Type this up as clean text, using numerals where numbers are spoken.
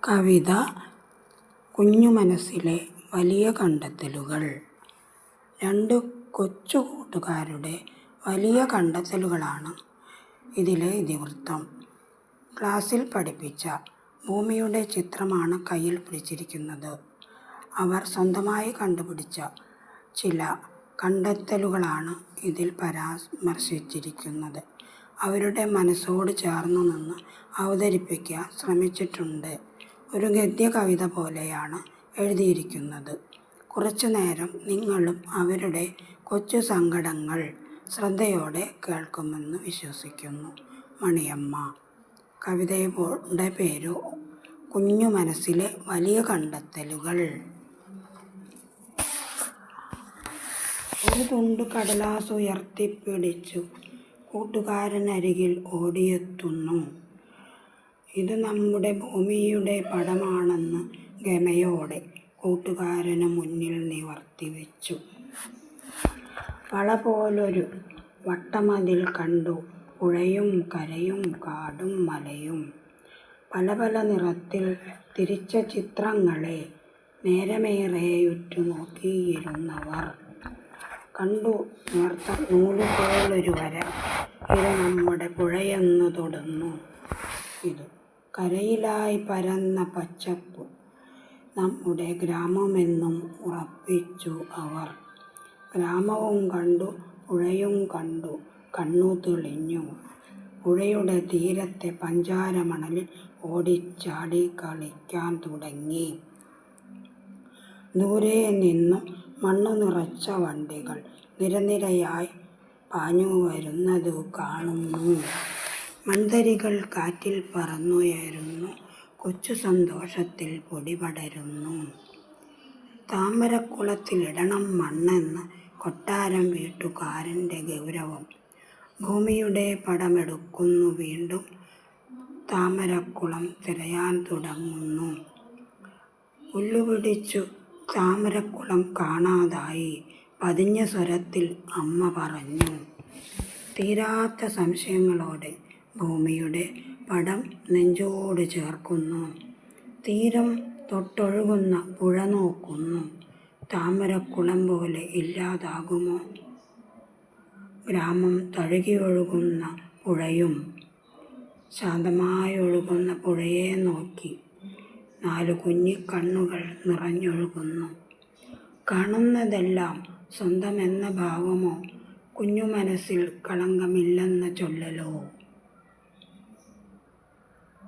കവിത കുഞ്ഞുമനസ്സിലെ വലിയ കണ്ടെത്തലുകൾ. രണ്ട് കൊച്ചു കൂട്ടുകാരുടെ വലിയ കണ്ടെത്തലുകളാണ് ഇതിലെ ഇതിവൃത്തം. ക്ലാസ്സിൽ പഠിപ്പിച്ച ഭൂമിയുടെ ചിത്രമാണ് കയ്യിൽ പിടിച്ചിരിക്കുന്നത്. അവർ സ്വന്തമായി കണ്ടുപിടിച്ച ചില കണ്ടെത്തലുകളാണ് ഇതിൽ പരാമർശിച്ചിരിക്കുന്നത്. അവരുടെ മനസ്സോട് ചേർന്നു നിന്ന് അവതരിപ്പിക്കാൻ ശ്രമിച്ചിട്ടുണ്ട്. ഒരു ഗദ്യ കവിത പോലെയാണ് എഴുതിയിരിക്കുന്നത്. കുറച്ചു നേരം നിങ്ങളും അവരുടെ കൊച്ചു സങ്കടങ്ങൾ ശ്രദ്ധയോടെ കേൾക്കുമെന്ന് വിശ്വസിക്കുന്നു. മണിയമ്മ. കവിതയുടെ പേര് കുഞ്ഞു മനസ്സിലെ വലിയ കണ്ടെത്തലുകൾ. ഒരു തുണ്ട് കടലാസ് ഉയർത്തിപ്പിടിച്ചു കൂട്ടുകാരനരികിൽ ഓടിയെത്തുന്നു. ഇത് നമ്മുടെ ഭൂമിയുടെ പടമാണെന്ന് ഗമയോടെ കൂട്ടുകാരന് മുന്നിൽ നിവർത്തി വെച്ചു. വള പോലൊരു വട്ടമതിൽ കണ്ടു. പുഴയും കരയും കാടും മലയും. പല പല നിറത്തിൽ തിരിച്ച ചിത്രങ്ങളെ നേരമേറെ ഉറ്റുനോക്കിയിരുന്നവർ കണ്ടു. നേർത്ത നൂലുപോലൊരു വര. ഇത് നമ്മുടെ പുഴയെന്നു തൊടുന്നു. ഇത് കരയിലായി പരന്ന പച്ചപ്പ്. നമ്മുടെ ഗ്രാമമെന്നും ഉറപ്പിച്ചു അവർ. ഗ്രാമവും കണ്ടു, പുഴയും കണ്ടു, കണ്ണു തെളിഞ്ഞു. പുഴയുടെ തീരത്തെ പഞ്ചാരമണലിൽ ഓടിച്ചാടി കളിക്കാൻ തുടങ്ങി. ദൂരെ നിന്നും മണ്ണു നിറച്ച വണ്ടികൾ നിരനിരയായി പാഞ്ഞു വരുന്നത് കാണുന്നു. മൺതരികൾ കാറ്റിൽ പറന്നുയരുന്നു. കൊച്ചു സന്തോഷത്തിൽ പൊടി പടരുന്നു. താമരക്കുളത്തിലിടണം മണ്ണെന്ന് കൊട്ടാരം വീട്ടുകാരൻ്റെ ഗൗരവം. ഭൂമിയുടെ പടമെടുക്കുന്നു വീണ്ടും. താമരക്കുളം തിരയാൻ തുടങ്ങുന്നു. പുല്ലുപിടിച്ചു താമരക്കുളം കാണാതായി. പതിഞ്ഞ സ്വരത്തിൽ അമ്മ പറഞ്ഞു. തീരാത്ത സംശയങ്ങളോടെ ഭൂമിയുടെ പടം നെഞ്ചോട് ചേർക്കുന്നു. തീരം തൊട്ടൊഴുകുന്ന പുഴ നോക്കുന്നു. താമരക്കുളം പോലെ ഇല്ലാതാകുമോ ഗ്രാമം? തഴുകിയൊഴുകുന്ന പുഴയും. ശാന്തമായി ഒഴുകുന്ന പുഴയെ നോക്കി 4 കുഞ്ഞിക്കണ്ണുകൾ നിറഞ്ഞൊഴുകുന്നു. കാണുന്നതെല്ലാം സ്വന്തമെന്ന ഭാവമോ? കുഞ്ഞു മനസ്സിൽ കളങ്കമില്ലെന്ന ചൊല്ലലോ?